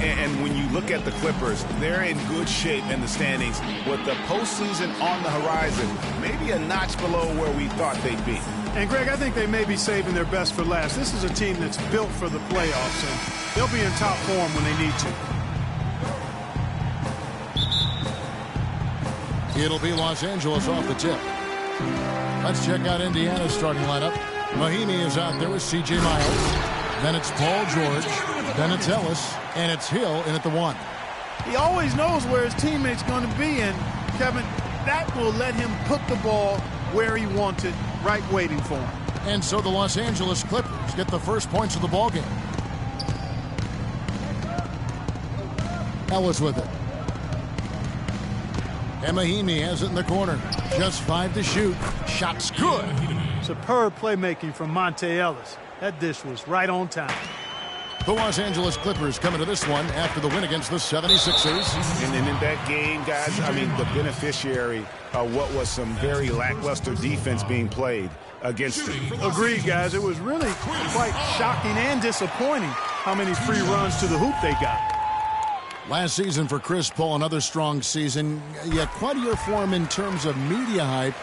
And when you look at the Clippers, they're in good shape in the standings with the postseason on the horizon, maybe a notch below where we thought they'd be. And, Greg, I think they may be saving their best for last. This is a team that's built for the playoffs, and they'll be in top form when they need to. It'll be Los Angeles off the tip. Let's check out Indiana's starting lineup. Mahinmi is out there with C.J. Miles. Then it's Paul George. Then it's Ellis. And it's Hill in at the 1. He always knows where his teammate's going to be, and, Kevin, that will let him put the ball where he wants it, right waiting for him. And so the Los Angeles Clippers get the first points of the ballgame. Ellis with it. And Mahinmi has it in the corner. Just 5 to shoot. Shot's good. Superb playmaking from Monte Ellis. That dish was right on time. The Los Angeles Clippers coming to this one after the win against the 76ers. And in that game, guys, I mean, the beneficiary of what was some very lackluster defense being played against them. Agreed, guys. It was really quite shocking and disappointing how many free runs to the hoop they got. Last season for Chris Paul, another strong season. Yet quite a year for him in terms of media hype.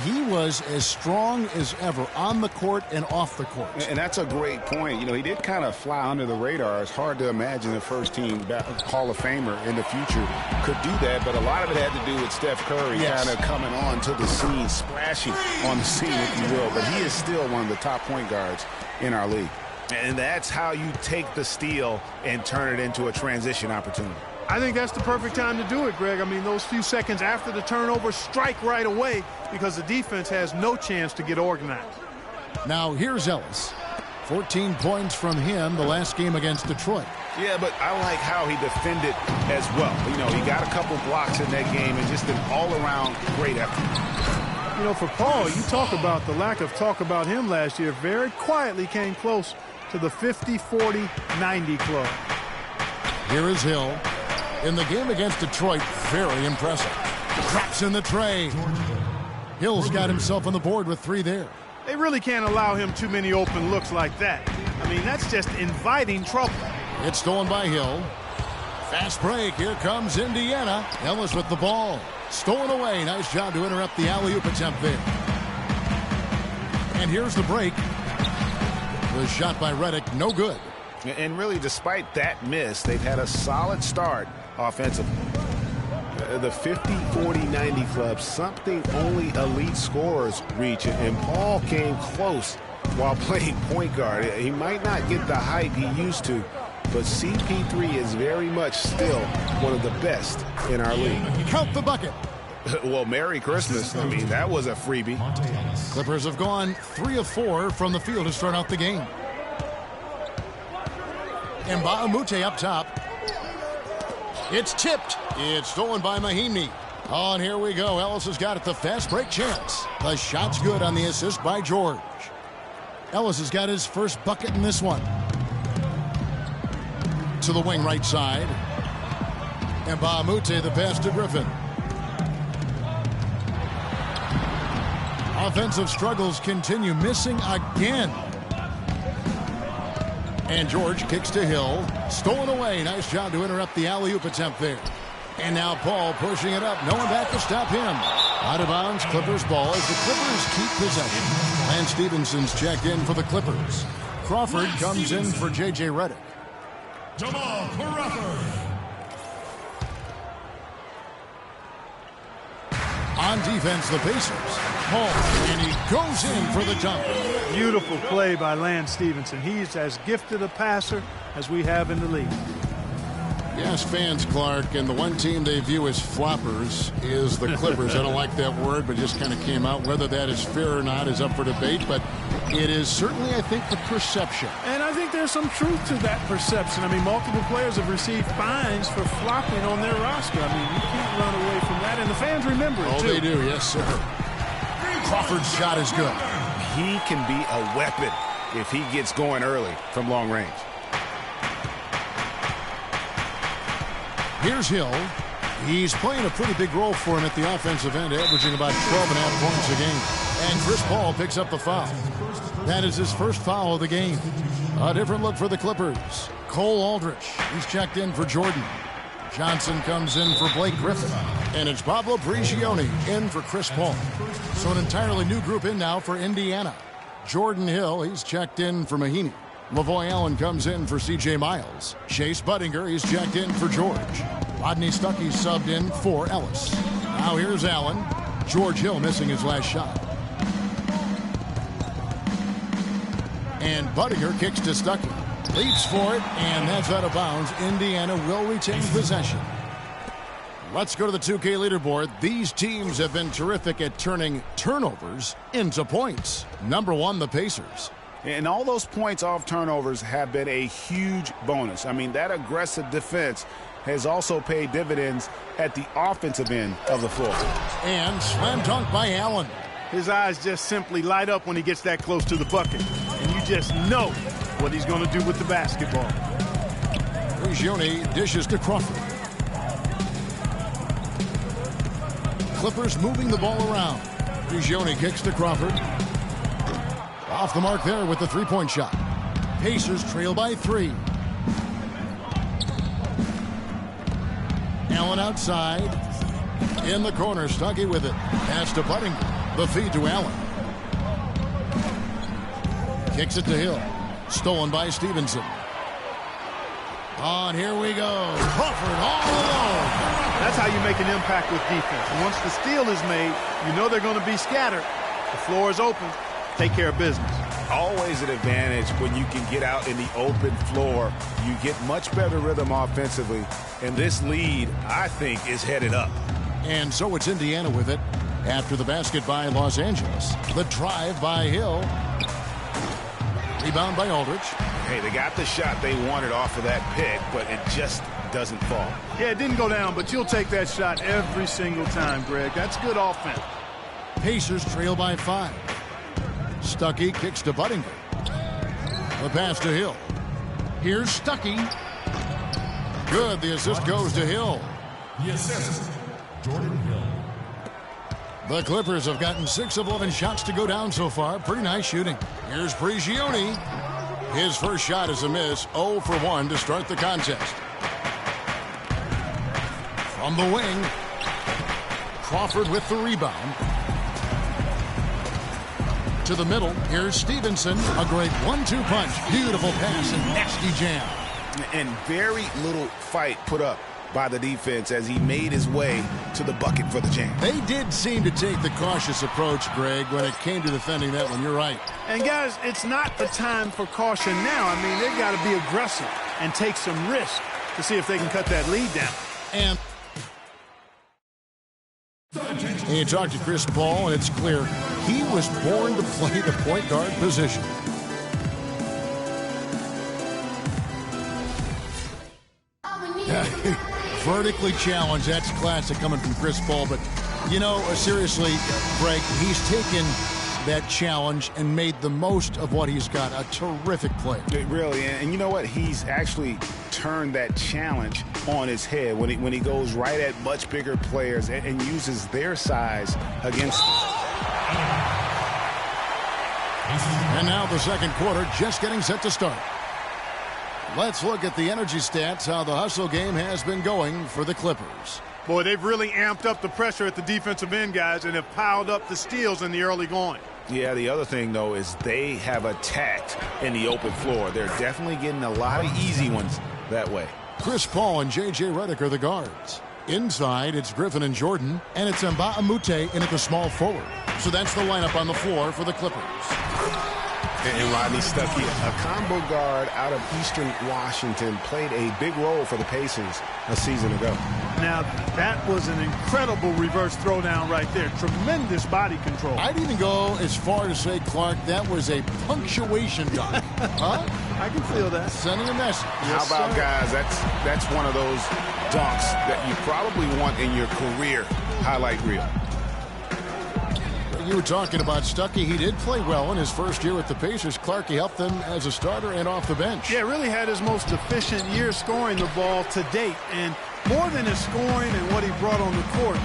He was as strong as ever on the court and off the court. And that's a great point. You know, he did kind of fly under the radar. It's hard to imagine a first-team Hall of Famer in the future could do that, but a lot of it had to do with Steph Curry kind of coming on to the scene, splashing on the scene, if you will. But he is still one of the top point guards in our league. And that's how you take the steal and turn it into a transition opportunity. I think that's the perfect time to do it, Greg. I mean, those few seconds after the turnover, strike right away because the defense has no chance to get organized. Now, here's Ellis. 14 points from him the last game against Detroit. Yeah, but I like how he defended as well. You know, he got a couple blocks in that game and just an all-around great effort. You know, for Paul, you talk about the lack of talk about him last year. Very quietly came close to the 50-40-90 club. Here is Hill. In the game against Detroit, very impressive. Drops in the tray. Hill's got himself on the board with 3 there. They really can't allow him too many open looks like that. I mean, that's just inviting trouble. It's stolen by Hill. Fast break. Here comes Indiana. Ellis with the ball. Stolen away. Nice job to interrupt the alley-oop attempt there. And here's the break. The shot by Redick, no good. And really, despite that miss, they've had a solid start offensively. The 50-40-90 club, something only elite scorers reach. And Paul came close while playing point guard. He might not get the hype he used to, but CP3 is very much still one of the best in our league. Count the bucket. Well, Merry Christmas. I mean, that was a freebie. Clippers have gone 3 of 4 from the field to start out the game. And Mbah-a-Moute up top. It's tipped. It's stolen by Mahinmi. Oh, and here we go. Ellis has got it. The fast break chance. The shot's good on the assist by George. Ellis has got his first bucket in this one. To the wing right side. And Mbah-a-Moute the pass to Griffin. Offensive struggles continue. Missing again. And George kicks to Hill. Stolen away. Nice job to interrupt the alley-oop attempt there. And now Paul pushing it up. No one back to stop him. Out of bounds, Clippers ball as the Clippers keep possession. Lance Stephenson's checked in for the Clippers. Crawford comes in for J.J. Redick. Jamal Crawford. On defense, the Pacers. Paul, and he goes in for the dunk. Beautiful play by Lance Stephenson. He's as gifted a passer as we have in the league. Yes, fans, Clark, and the one team they view as floppers is the Clippers. I don't like that word, but just kind of came out. Whether that is fair or not is up for debate, but it is certainly, I think, the perception. And I think there's some truth to that perception. I mean, multiple players have received fines for flopping on their roster. I mean, you can't run away from that, and the fans remember it, too. Oh, they do, yes, sir. Crawford's shot is good. He can be a weapon if he gets going early from long range. Here's Hill. He's playing a pretty big role for him at the offensive end, averaging about 12.5 points a game. And Chris Paul picks up the foul. That is his first foul of the game. A different look for the Clippers. Cole Aldrich. He's checked in for Jordan. Johnson comes in for Blake Griffin. And it's Pablo Prigioni in for Chris Paul. So an entirely new group in now for Indiana. Jordan Hill, he's checked in for Mahinmi. Lavoy Allen comes in for C.J. Miles. Chase Budinger, he's checked in for George. Rodney Stuckey subbed in for Ellis. Now here's Allen. George Hill missing his last shot. And Budinger kicks to Stuckey. Leaps for it, and that's out of bounds. Indiana will retain possession. Let's go to the 2K leaderboard. These teams have been terrific at turning turnovers into points. Number 1, the Pacers. And all those points off turnovers have been a huge bonus. I mean, that aggressive defense has also paid dividends at the offensive end of the floor. And slam dunk by Allen. His eyes just simply light up when he gets that close to the bucket. And you just know what he's going to do with the basketball. Prigioni dishes to Crawford. Clippers moving the ball around. Prigioni kicks to Crawford. Off the mark there with the three-point shot. Pacers trail by 3. Allen outside. In the corner, Stuckey with it. Pass to Budinger. The feed to Allen. Kicks it to Hill. Stolen by Stevenson. On, here we go. Crawford all alone. That's how you make an impact with defense. And once the steal is made, you know they're going to be scattered. The floor is open. Take care of business. Always an advantage when you can get out in the open floor. You get much better rhythm offensively. And this lead, I think, is headed up. And so it's Indiana with it after the basket by Los Angeles. The drive by Hill. Rebound by Aldrich. Hey, they got the shot they wanted off of that pick, but it just doesn't fall. Yeah, it didn't go down, but you'll take that shot every single time, Greg. That's good offense. Pacers trail by 5. Stuckey kicks to Budinger. The pass to Hill. Here's Stuckey. Good. The assist goes to Hill. The assist, Jordan Hill. The Clippers have gotten 6 of 11 shots to go down so far. Pretty nice shooting. Here's Prigioni. His first shot is a miss. 0 for 1 to start the contest. From the wing, Crawford with the rebound. To the middle, here's Stevenson. A great 1-2 punch. Beautiful pass and nasty jam. And very little fight put up by the defense as he made his way to the bucket for the jam. They did seem to take the cautious approach, Greg, when it came to defending that one. You're right. And, guys, it's not the time for caution now. I mean, they've got to be aggressive and take some risk to see if they can cut that lead down. And you talk to Chris Paul, and it's clear he was born to play the point guard position. Vertically challenged. That's classic coming from Chris Paul. But, you know, seriously, Greg, he's taken that challenge and made the most of what he's got. A terrific play. Really, and you know what? He's actually turned that challenge on his head when he goes right at much bigger players and uses their size against them. And now the second quarter just getting set to start. Let's look at the energy stats, how the hustle game has been going for the Clippers. Boy, they've really amped up the pressure at the defensive end, guys, and have piled up the steals in the early going. Yeah, the other thing, though, is they have attacked in the open floor. They're definitely getting a lot of easy ones that way. Chris Paul and J.J. Redick are the guards. Inside, it's Griffin and Jordan, and it's Mbah a Moute in at the small forward. So that's the lineup on the floor for the Clippers. And Rodney Stuckey, a combo guard out of Eastern Washington, played a big role for the Pacers a season ago. Now, that was an incredible reverse throwdown right there. Tremendous body control. I'd even go as far to say, Clark, that was a punctuation dunk. Huh? I can feel that. Sending a message. How about, guys, that's one of those dunks that you probably want in your career highlight reel. You were talking about Stuckey. He did play well in his first year with the Pacers. Clark, he helped them as a starter and off the bench. Yeah, really had his most efficient year scoring the ball to date. And more than his scoring and what he brought on the court,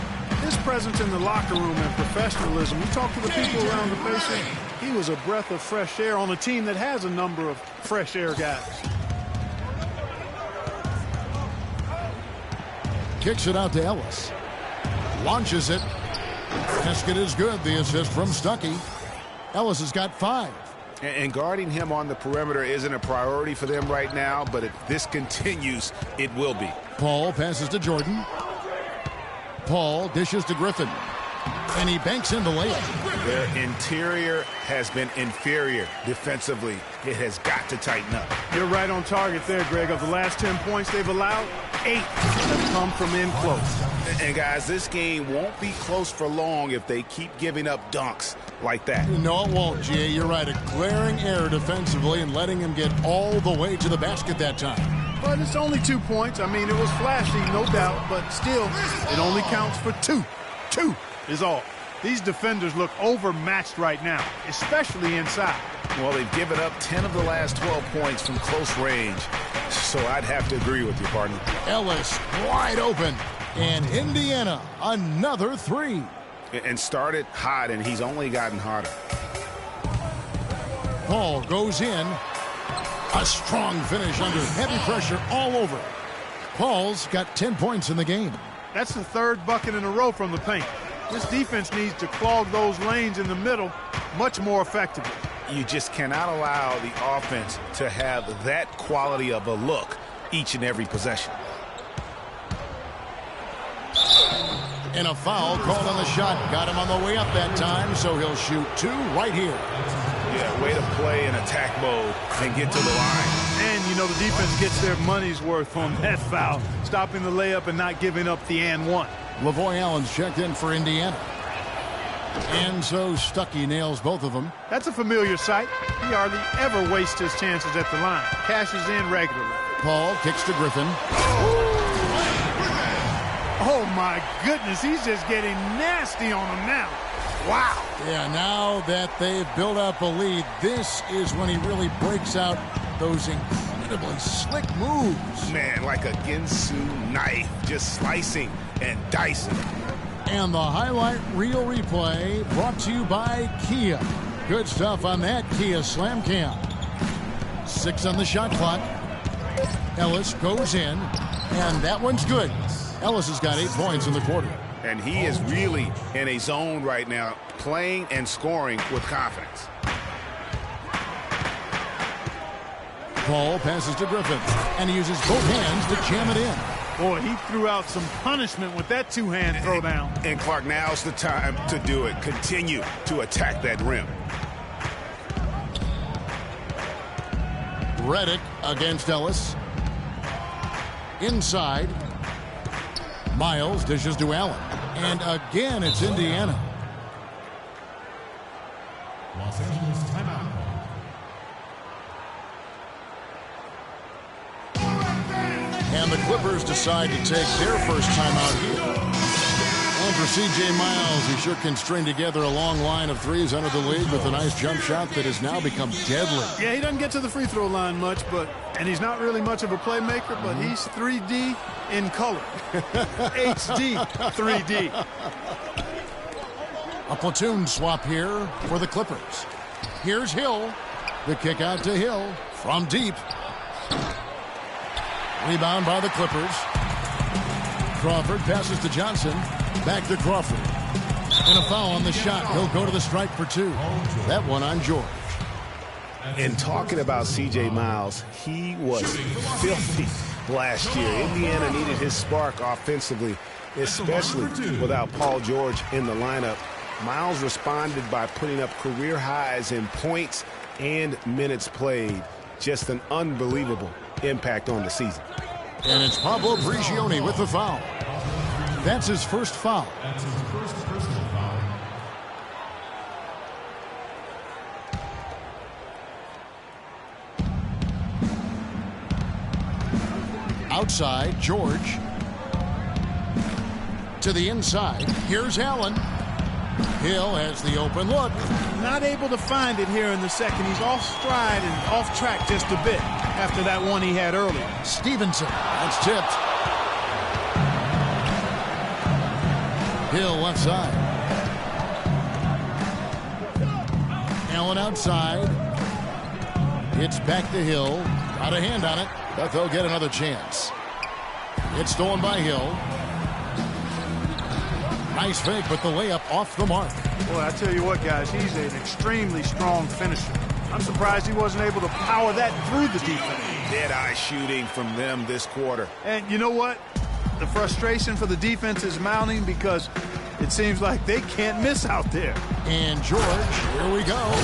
his presence in the locker room and professionalism. You talk to the people around the Pacers, he was a breath of fresh air on a team that has a number of fresh air guys. kicks it out to Ellis. Launches it. Basket is good. The assist from Stuckey. Ellis has got 5. And guarding him on the perimeter isn't a priority for them right now, but if this continues, it will be. Paul passes to Jordan. Paul dishes to Griffin. And he banks in the layup. Their interior has been inferior defensively. It has got to tighten up. You're right on target there, Greg. Of the last 10 points they've allowed, 8 have come from in close. And guys, this game won't be close for long if they keep giving up dunks like that. No, it won't, G.A. You're right. A glaring error defensively and letting him get all the way to the basket that time. But it's only 2 points. I mean, it was flashy, no doubt, but still, it only counts for 2. 2 is all. These defenders look overmatched right now, especially inside. Well, they've given up 10 of the last 12 points from close range, so I'd have to agree with you, partner. Ellis wide open, and Indiana another 3. And started hot, and he's only gotten hotter. Paul goes in. A strong finish under heavy pressure all over. Paul's got 10 points in the game. That's the 3rd bucket in a row from the paint. This defense needs to clog those lanes in the middle much more effectively. You just cannot allow the offense to have that quality of a look each and every possession. And a foul called on the shot. Got him on the way up that time, so he'll shoot 2 right here. Yeah, way to play in attack mode and get to the line. And, you know, the defense gets their money's worth on that foul, stopping the layup and not giving up the and one. Lavoy Allen's checked in for Indiana. And so Stuckey nails both of them. That's a familiar sight. He hardly ever wastes his chances at the line. Cashes in regularly. Paul kicks to Griffin. Oh, my goodness. He's just getting nasty on him now. Wow. Yeah, now that they've built up a lead, this is when he really breaks out those incredibly slick moves. Man, like a Ginsu knife, just slicing and dicing. And the highlight reel replay brought to you by Kia. Good stuff on that Kia Slam Cam. 6 on the shot clock. Ellis goes in, and that one's good. Ellis has got 8 points in the quarter. And he is really in a zone right now, playing and scoring with confidence. Paul passes to Griffin, and he uses both hands to jam it in. Boy, he threw out some punishment with that 2-hand throwdown. And Clark, now's the time to do it. Continue to attack that rim. Reddick against Ellis. Inside. Miles dishes to Allen. And again, it's Indiana. Los Angeles timeout. And the Clippers decide to take their first timeout here. And for C.J. Miles, he sure can string together a long line of threes under the league with a nice jump shot that has now become deadly. Yeah, he doesn't get to the free throw line much, and he's not really much of a playmaker, but he's 3D in color. HD 3D. A platoon swap here for the Clippers. Here's Hill. The kick out to Hill from deep. Rebound by the Clippers. Crawford passes to Johnson. Back to Crawford. And a foul on the shot. He'll go to the strike for 2. That one on George. And talking about C.J. Miles, he was filthy last year. Indiana needed his spark offensively, especially without Paul George in the lineup. Miles responded by putting up career highs in points and minutes played. Just an unbelievable impact on the season. And it's Pablo Prigioni with the foul. That's his first foul. That's his first personal foul. Outside, George. To the inside. Here's Allen. Hill has the open look. Not able to find it here in the second. He's off stride and off track just a bit after that one he had earlier. Stevenson. That's tipped. Hill left side. Allen outside. It's back to Hill. Got a hand on it, but they'll get another chance. It's stolen by Hill. Nice fake, but the layup off the mark. Boy, I tell you what, guys, he's an extremely strong finisher. I'm surprised he wasn't able to power that through the defense. Dead-eye shooting from them this quarter. And you know what? The frustration for the defense is mounting because it seems like they can't miss out there. And George, here we go.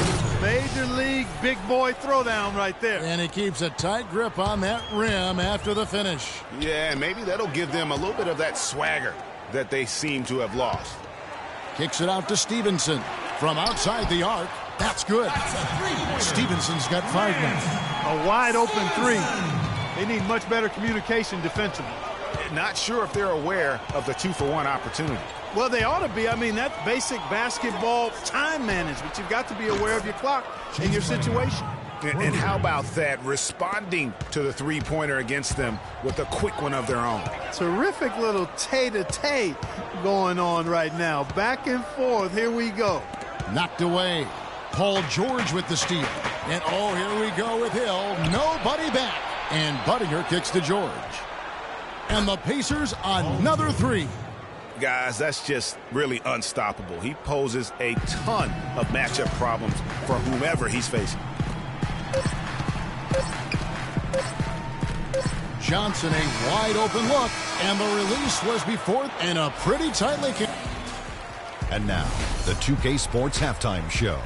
Major league big boy throwdown right there. And he keeps a tight grip on that rim after the finish. Yeah, maybe that'll give them a little bit of that swagger that they seem to have lost. Kicks it out to Stevenson. From outside the arc, that's good. Stevenson's got 5 now. A wide open three. They need much better communication defensively. Not sure if they're aware of the 2-for-1 opportunity. Well, they ought to be. I mean, that's basic basketball time management. You've got to be aware of your clock and your situation. And how about that, responding to the three-pointer against them with a quick one of their own. Terrific little tay-to-tay going on right now. Back and forth. Here we go. Knocked away. Paul George with the steal. And oh, here we go with Hill. Nobody back. And Buttinger kicks to George. And the Pacers another 3. Guys, that's just really unstoppable. He poses a ton of matchup problems for whomever he's facing. Johnson, a wide open look, and the release was before, and a pretty tightly kick. And now, the 2K Sports Halftime Show.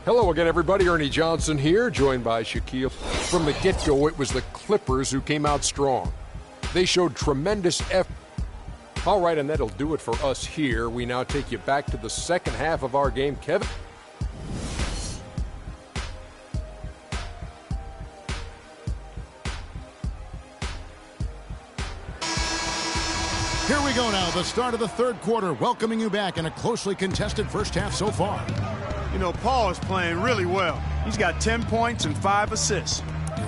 Hello again, everybody. Ernie Johnson here, joined by Shaquille. From the get-go, it was the Clippers who came out strong. They showed tremendous effort. All right, and that'll do it for us here. We now take you back to the second half of our game. Kevin? Here we go now, the start of the third quarter, welcoming you back in a closely contested first half so far. You know, Paul is playing really well. He's got 10 points and 5 assists.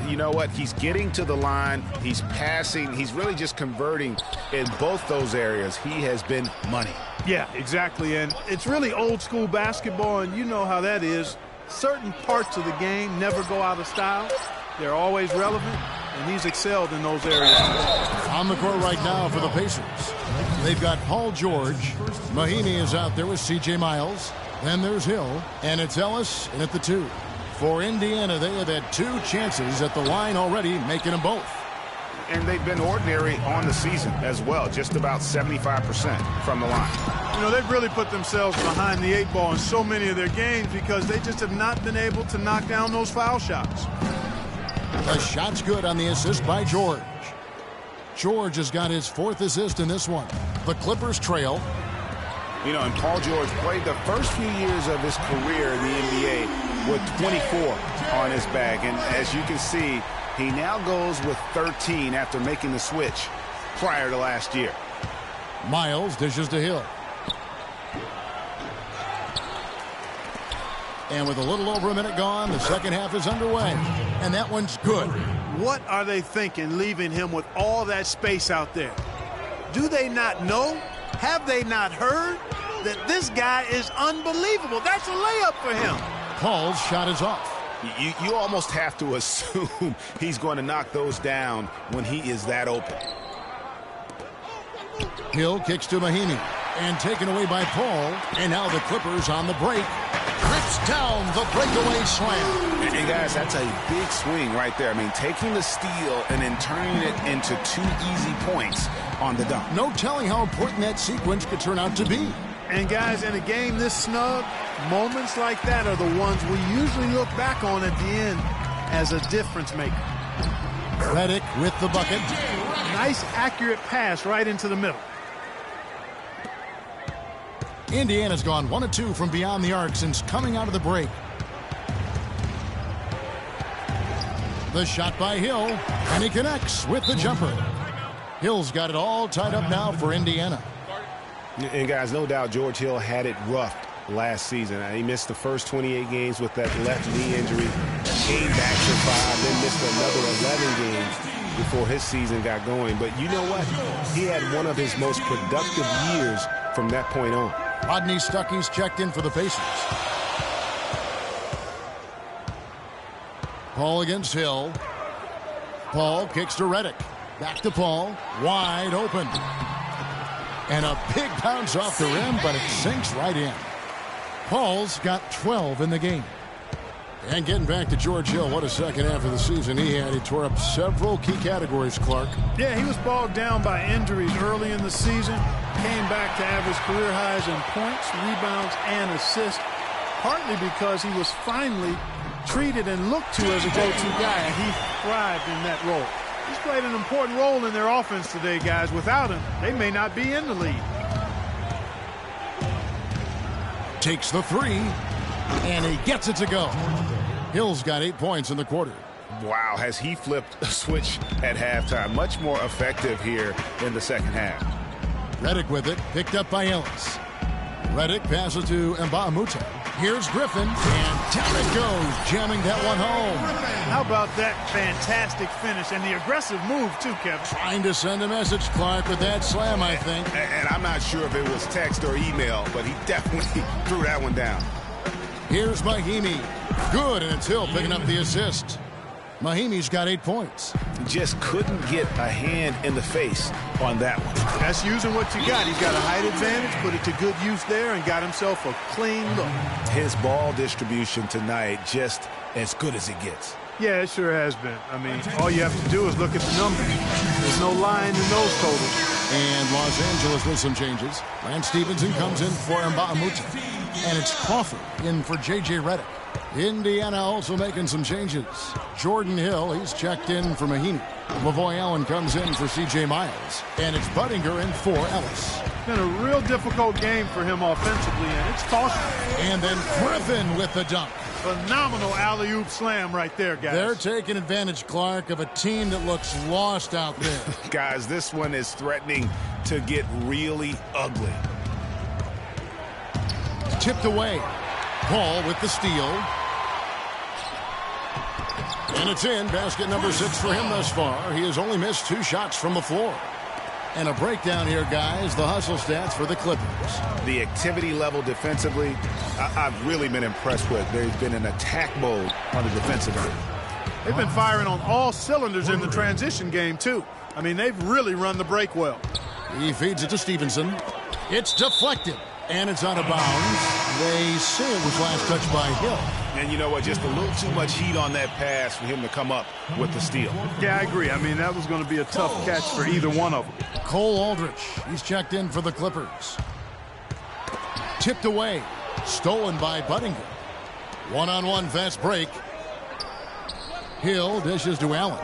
You know what? He's getting to the line. He's passing. He's really just converting in both those areas. He has been money. Yeah, exactly. And it's really old school basketball, and you know how that is. Certain parts of the game never go out of style. They're always relevant, and he's excelled in those areas. On the court right now for the Pacers. They've got Paul George. Mahinmi is out there with C.J. Miles. Then there's Hill, and it's Ellis in at the 2. For Indiana, they have had 2 chances at the line already, making them both. And they've been ordinary on the season as well, just about 75% from the line. You know, they've really put themselves behind the 8 ball in so many of their games because they just have not been able to knock down those foul shots. The shot's good on the assist by George. George has got his 4th assist in this one. The Clippers trail. You know, and Paul George played the first few years of his career in the NBA with 24 on his back. And as you can see, he now goes with 13 after making the switch prior to last year. Miles dishes to Hill. And with a little over a minute gone, the second half is underway. And that one's good. What are they thinking, leaving him with all that space out there? Do they not know? Have they not heard that this guy is unbelievable? That's a layup for him. Paul's shot is off. You almost have to assume he's going to knock those down when he is that open. Hill kicks to Mahinmi. And taken away by Paul. And now the Clippers on the break. Rips down the breakaway slam. And guys, that's a big swing right there. I mean, taking the steal and then turning it into 2 easy points on the dunk. No telling how important that sequence could turn out to be. And guys, in a game this snug, moments like that are the ones we usually look back on at the end as a difference maker. Redick with the bucket. Nice, accurate pass right into the middle. Indiana's gone 1 of 2 from beyond the arc since coming out of the break. The shot by Hill, and he connects with the jumper. Hill's got it all tied up now for Indiana. And guys, no doubt George Hill had it rough last season. He missed the first 28 games with that left knee injury. Came back to 5, then missed another 11 games before his season got going. But you know what? He had one of his most productive years from that point on. Rodney Stuckey's checked in for the Pacers. Paul against Hill. Paul kicks to Redick. Back to Paul. Wide open. And a big bounce off the rim, but it sinks right in. Paul's got 12 in the game. And getting back to George Hill, what a second half of the season he had. He tore up several key categories, Clark. Yeah, he was bogged down by injuries early in the season. Came back to average career highs in points, rebounds, and assists, partly because he was finally treated and looked to as a go-to guy, and he thrived in that role. He's played an important role in their offense today, guys. Without him, they may not be in the lead. Takes the three, and he gets it to go. Hill's got 8 points in the quarter. Wow, has he flipped a switch at halftime. Much more effective here in the second half. Redick with it, picked up by Ellis. Redick passes to Mbamute. Here's Griffin, and down it goes, jamming that one home. How about that fantastic finish and the aggressive move, too, Kevin? Trying to send a message, Clark, with that slam, I think. And I'm not sure if it was text or email, but he definitely threw that one down. Here's Mahimi. Good, and it's Hill picking up the assist. Mahimi's got 8 points. Just couldn't get a hand in the face on that one. That's using what you got. He's got a height advantage, put it to good use there, and got himself a clean look. His ball distribution tonight just as good as it gets. Yeah, it sure has been. I mean, all you have to do is look at the numbers. There's no line in those totals. And Los Angeles with some changes. Lance Stevenson comes in for Mbamute. And it's Crawford in for J.J. Redick. Indiana also making some changes. Jordan Hill, he's checked in for Mahimi. Lavoy Allen comes in for C.J. Miles. And it's Budinger in for Ellis. Been a real difficult game for him offensively, and it's costly. And then Griffin with the dunk. Phenomenal alley-oop slam right there, guys. They're taking advantage, Clark, of a team that looks lost out there. Guys, this one is threatening to get really ugly. Tipped away. Paul with the steal. And it's in. Basket number 6 for him thus far. He has only missed 2 shots from the floor. And a breakdown here, guys. The hustle stats for the Clippers. The activity level defensively, I've really been impressed with. There's been an attack mode on the defensive end. They've been firing on all cylinders in the transition game, too. I mean, they've really run the break well. He feeds it to Stevenson. It's deflected. And it's out of bounds. They say it was last touched by Hill. And you know what? Just a little too much heat on that pass for him to come up with the steal. Yeah, I agree. I mean, that was going to be a tough catch for either one of them. Cole Aldrich, he's checked in for the Clippers. Tipped away. Stolen by Budinger. One-on-one fast break. Hill dishes to Allen.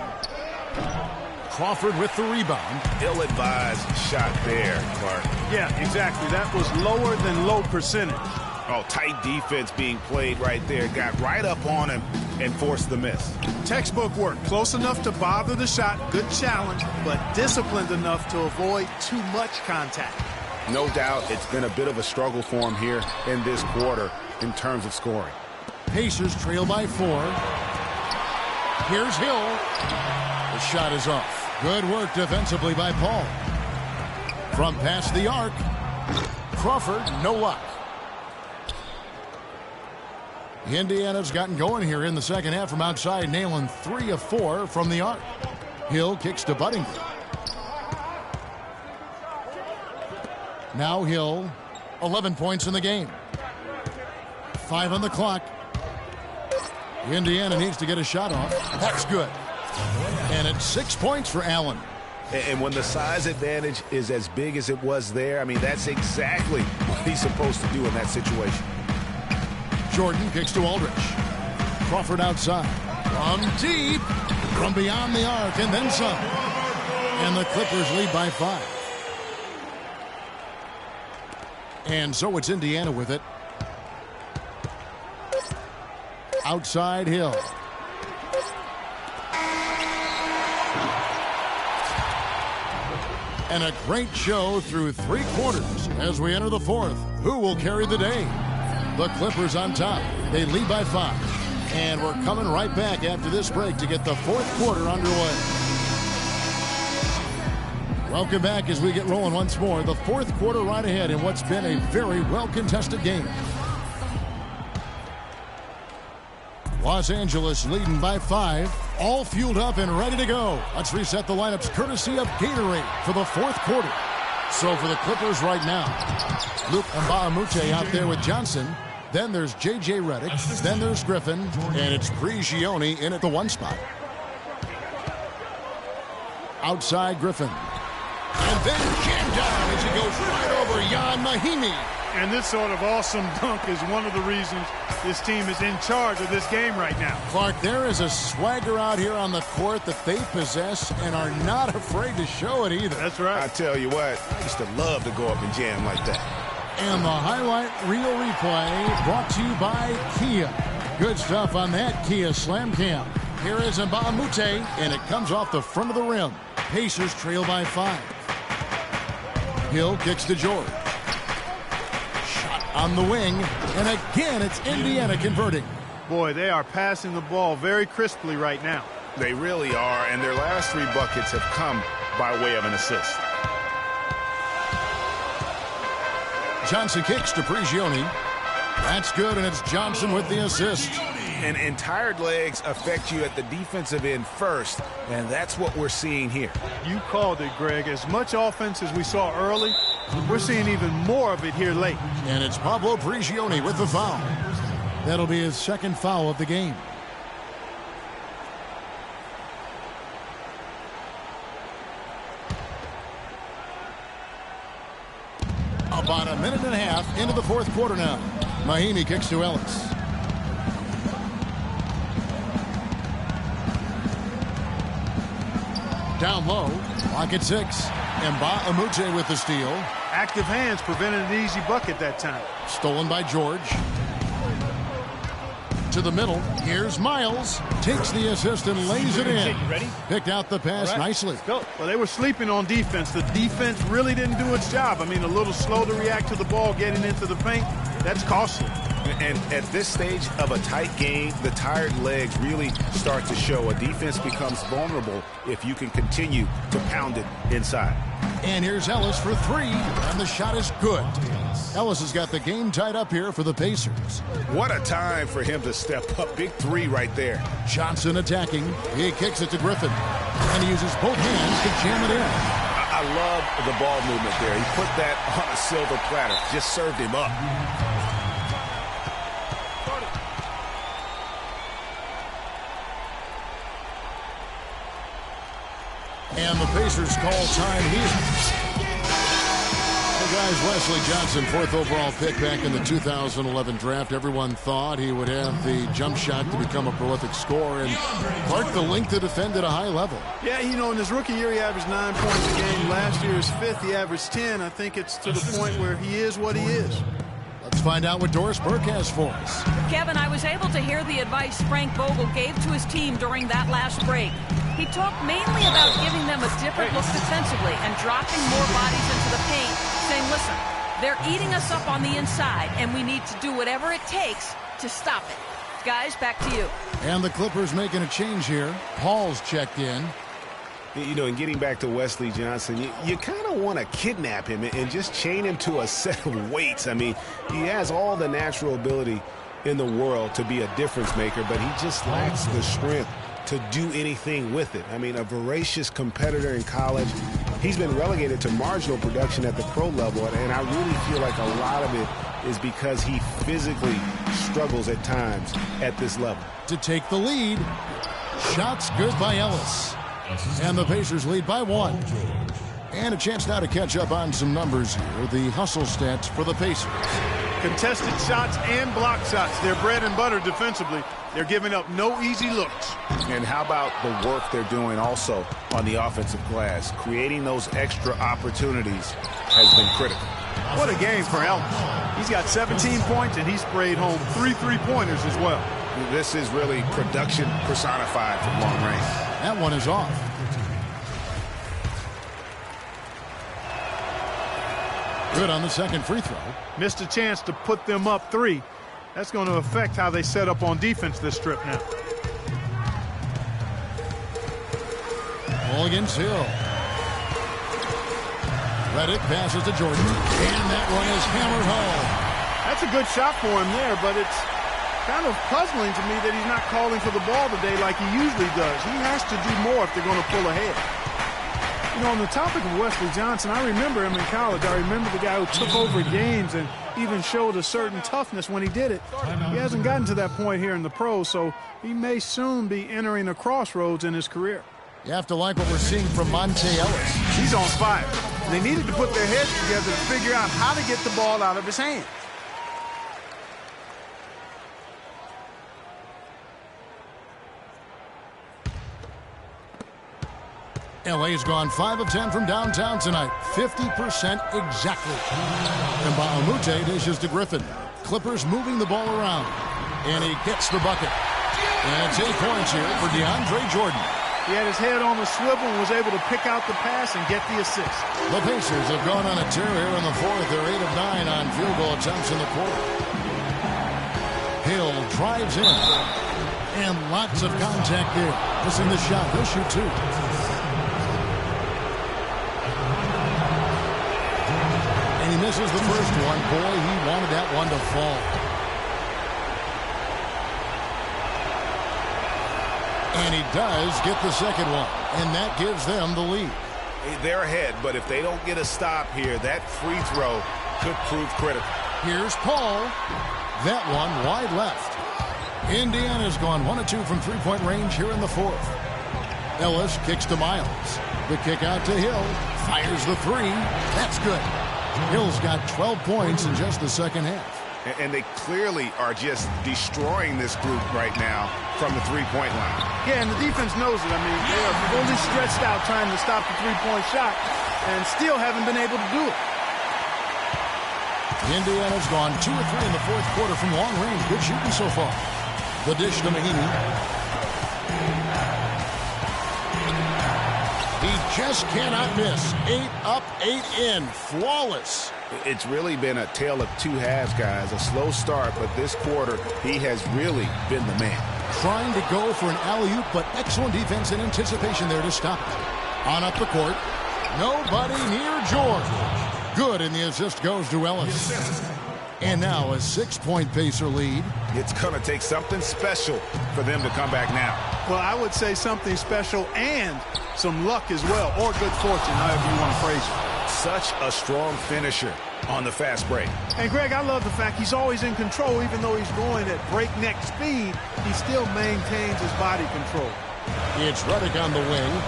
Crawford with the rebound. Ill-advised shot there, Clark. Yeah, exactly. That was lower than low percentage. Oh, tight defense being played right there. Got right up on him and forced the miss. Textbook work. Close enough to bother the shot. Good challenge, but disciplined enough to avoid too much contact. No doubt it's been a bit of a struggle for him here in this quarter in terms of scoring. Pacers trail by 4. Here's Hill. The shot is off. Good work defensively by Paul. From past the arc, Crawford, no luck. Indiana's gotten going here in the second half from outside, nailing 3 of 4 from the arc. Hill kicks to Budinger. Now Hill, 11 points in the game. 5 on the clock. Indiana needs to get a shot off. That's good. And it's 6 points for Allen. And when the size advantage is as big as it was there, I mean, that's exactly what he's supposed to do in that situation. Jordan kicks to Aldrich. Crawford outside. From deep. From beyond the arc and then some. And the Clippers lead by 5. And so it's Indiana with it. Outside Hill. And a great show through 3 quarters as we enter the 4th. Who will carry the day? The Clippers on top. They lead by 5. And we're coming right back after this break to get the 4th quarter underway. Welcome back as we get rolling once more. The 4th quarter right ahead in what's been a very well-contested game. Los Angeles leading by 5. All fueled up and ready to go. Let's reset the lineups courtesy of Gatorade for the fourth quarter. So for the Clippers right now, Luke Mbamute out there with Johnson. Then there's J.J. Redick. Then there's Griffin. And it's Prigioni in at the 1 spot. Outside Griffin. And then jammed down as he goes right over Jan Mahimi. And this sort of awesome dunk is one of the reasons this team is in charge of this game right now. Clark, there is a swagger out here on the court that they possess and are not afraid to show it either. That's right. I tell you what, I used to love to go up and jam like that. And the highlight reel replay brought to you by Kia. Good stuff on that Kia Slam Cam. Here is Mbamute, and it comes off the front of the rim. Pacers trail by 5. Hill kicks to George. Shot on the wing, and again it's Indiana converting. Boy, they are passing the ball very crisply right now. They really are, and their last 3 buckets have come by way of an assist. Johnson kicks to Prigioni. That's good, and it's Johnson with the assist. And tired legs affect you at the defensive end first, and that's what we're seeing here. You called it, Greg. As much offense as we saw early, we're seeing even more of it here late. And it's Pablo Prigioni with the foul. That'll be his 2nd foul of the game. About a minute and a half into the 4th quarter now. Mahimi kicks to Ellis. Down low, clock at 6. Mbamute with the steal. Active hands prevented an easy bucket that time. Stolen by George. To the middle. Here's Miles. Takes the assist and lays it in. Picked out the pass nicely. Well, they were sleeping on defense. The defense really didn't do its job. I mean, a little slow to react to the ball getting into the paint. That's costly. And at this stage of a tight game, the tired legs really start to show. A defense becomes vulnerable if you can continue to pound it inside. And here's Ellis for 3, and the shot is good. Ellis has got the game tied up here for the Pacers. What a time for him to step up. Big 3 right there. Johnson attacking. He kicks it to Griffin, and he uses both hands to jam it in. I love the ball movement there. He put that on a silver platter. Just served him up. And the Pacers call time here. Well, guys, Wesley Johnson, 4th overall pick back in the 2011 draft. Everyone thought he would have the jump shot to become a prolific scorer and Clark the length to defend at a high level. Yeah, you know, in his rookie year, he averaged 9 points a game. Last year, his 5th, he averaged 10. I think it's to the point where he is what he is. Let's find out what Doris Burke has for us. Kevin, I was able to hear the advice Frank Vogel gave to his team during that last break. He talked mainly about giving them a different look defensively and dropping more bodies into the paint, saying, listen, they're eating us up on the inside, and we need to do whatever it takes to stop it. Guys, back to you. And the Clippers making a change here. Paul's checked in. You know, and getting back to Wesley Johnson, you kind of want to kidnap him and just chain him to a set of weights. I mean, he has all the natural ability in the world to be a difference maker, but he just lacks the strength to do anything with it. I mean, a voracious competitor in college. He's been relegated to marginal production at the pro level, and I really feel like a lot of it is because he physically struggles at times at this level. To take the lead. Shots good by Ellis. And the Pacers lead by 1. And a chance now to catch up on some numbers here. The hustle stats for the Pacers. Contested shots and block shots. They're bread and butter defensively. They're giving up no easy looks. And how about the work they're doing also on the offensive glass? Creating those extra opportunities has been critical. What a game for Ellis. He's got 17 points, and he sprayed home 3 3-pointers as well. This is really production personified from long range. That one is off. Good on the second free throw. Missed a chance to put them up 3. That's going to affect how they set up on defense this trip now. Ball against Hill. Redick passes to Jordan. And that one is hammered home. That's a good shot for him there, but Kind of puzzling to me that he's not calling for the ball today like he usually does. He has to do more if they're going to pull ahead. You know, on the topic of Wesley Johnson, I remember him in college. I remember the guy who took over games and even showed a certain toughness when he did it. He hasn't gotten to that point here in the pros, so he may soon be entering a crossroads in his career. You have to like what we're seeing from Monte Ellis. He's on fire. They needed to put their heads together to figure out how to get the ball out of his hands. LA's gone 5 of 10 from downtown tonight. 50% exactly. And Bahamute dishes to Griffin. Clippers moving the ball around. And he gets the bucket. And it's 8 points here for DeAndre Jordan. He had his head on the swivel and was able to pick out the pass and get the assist. The Pacers have gone on a tear here in the fourth. They're 8 of 9 on field goal attempts in the quarter. Hill drives in. And lots of contact there. Missing the shot. He'll shoot 2. And he misses the first one. Boy, he wanted that one to fall. And he does get the second one. And that gives them the lead. They're ahead, but if they don't get a stop here, that free throw could prove critical. Here's Paul. That one wide left. Indiana's gone 1 of 2 from three-point range here in the fourth. Ellis kicks to Miles. The kick out to Hill. Fires the 3. That's good. Hill's got 12 points in just the second half. And they clearly are just destroying this group right now from the three-point line. Yeah, and the defense knows it. I mean, they are fully stretched out trying to stop the three-point shot and still haven't been able to do it. Indiana's gone 2 of 3 in the fourth quarter from long range. Good shooting so far. The dish to Mahinmi. He just cannot miss. 8 up, 8 in. Flawless. It's really been a tale of two halves, guys. A slow start, but this quarter, he has really been the man. Trying to go for an alley-oop, but excellent defense and anticipation there to stop it. On up the court. Nobody near George. Good, and the assist goes to Ellis. And now a 6-point Pacer lead. It's going to take something special for them to come back now. Well, I would say something special and some luck as well, or good fortune, however you want to phrase it. Such a strong finisher on the fast break. And, Greg, I love the fact he's always in control. Even though he's going at breakneck speed, he still maintains his body control. It's Redick on the wing.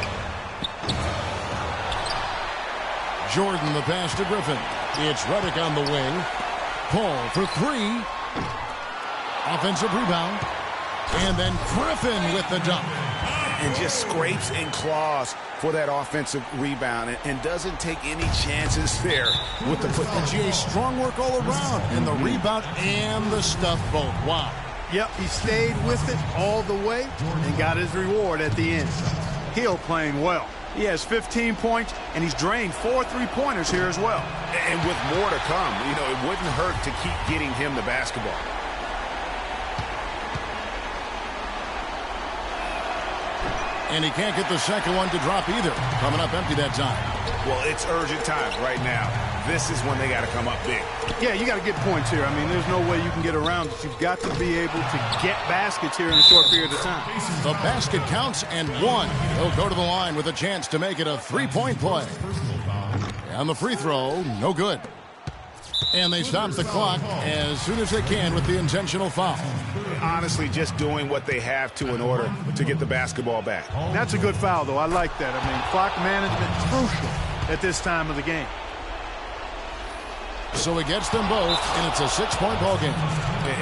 Jordan the pass to Griffin. It's Redick on the wing. Paul for 3. Offensive rebound. And then Griffin with the dunk. And just scrapes and claws for that offensive rebound and doesn't take any chances there with the football. And GA, strong work all around. And the rebound and the stuff both. Wow. Yep, he stayed with it all the way and got his reward at the end. Hill playing well. He has 15 points, and he's drained 4 3-pointers here as well. And with more to come, you know, it wouldn't hurt to keep getting him the basketball. And he can't get the second one to drop either. Coming up empty that time. Well, it's urgent times right now. This is when they got to come up big. Yeah, you got to get points here. I mean, there's no way you can get around it. You've got to be able to get baskets here in a short period of time. The basket counts and 1. He'll go to the line with a chance to make it a 3-point play. And the free throw, no good. And they stop the clock as soon as they can with the intentional foul. Honestly, just doing what they have to in order to get the basketball back. That's a good foul, though. I like that. I mean, clock management crucial at this time of the game. So he gets them both, and it's a 6-point ball game.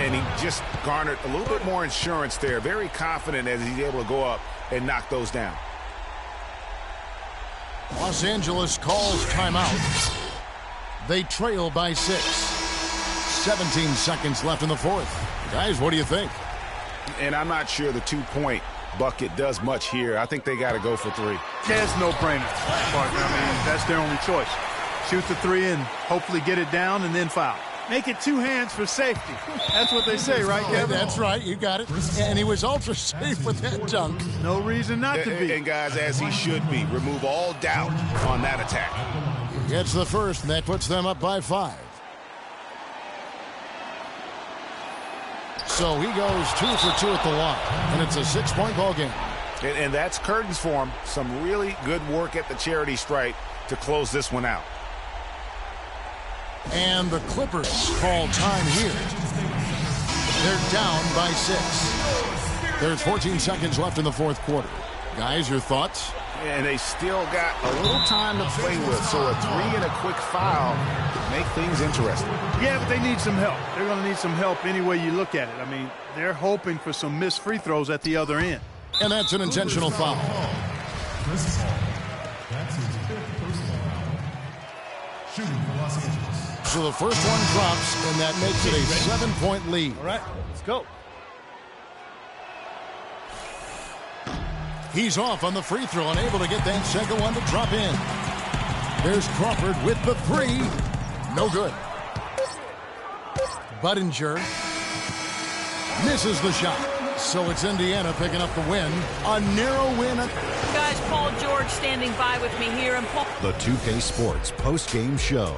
And he just garnered a little bit more insurance there. Very confident as he's able to go up and knock those down. Los Angeles calls timeout. They trail by 6. 17 seconds left in the fourth. Guys, what do you think? And I'm not sure the 2-point bucket does much here. I think they got to go for 3. Yeah, it's no-brainer, partner. I mean, that's their only choice. Shoot the 3 and hopefully get it down and then foul. Make it 2 hands for safety. That's what they say, right, Kevin? Yeah, that's right. You got it. And he was ultra safe with that dunk. No reason not to be. And guys, as he should be. Remove all doubt on that attack. Gets the first, and that puts them up by 5. So he goes 2 for 2 at the line, and it's a 6-point ball game. And that's curtains for him. Some really good work at the charity stripe to close this one out. And the Clippers call time here. They're down by 6. There's 14 seconds left in the fourth quarter. Guys, your thoughts? And they still got a little time to play with, so a 3 and a quick foul make things interesting. Yeah, but they need some help. They're going to need some help any way you look at it. I mean, they're hoping for some missed free throws at the other end. And that's an intentional foul. Chris Paul. That's his 5th personal foul. Shooting for Los Angeles. So the first one drops, and that makes it a 7-point lead. All right, let's go. He's off on the free throw and able to get that second one to drop in. There's Crawford with the 3. No good. Budinger misses the shot. So it's Indiana picking up the win. A narrow win. Guys, Paul George standing by with me here. And Paul. The 2K Sports post-game show.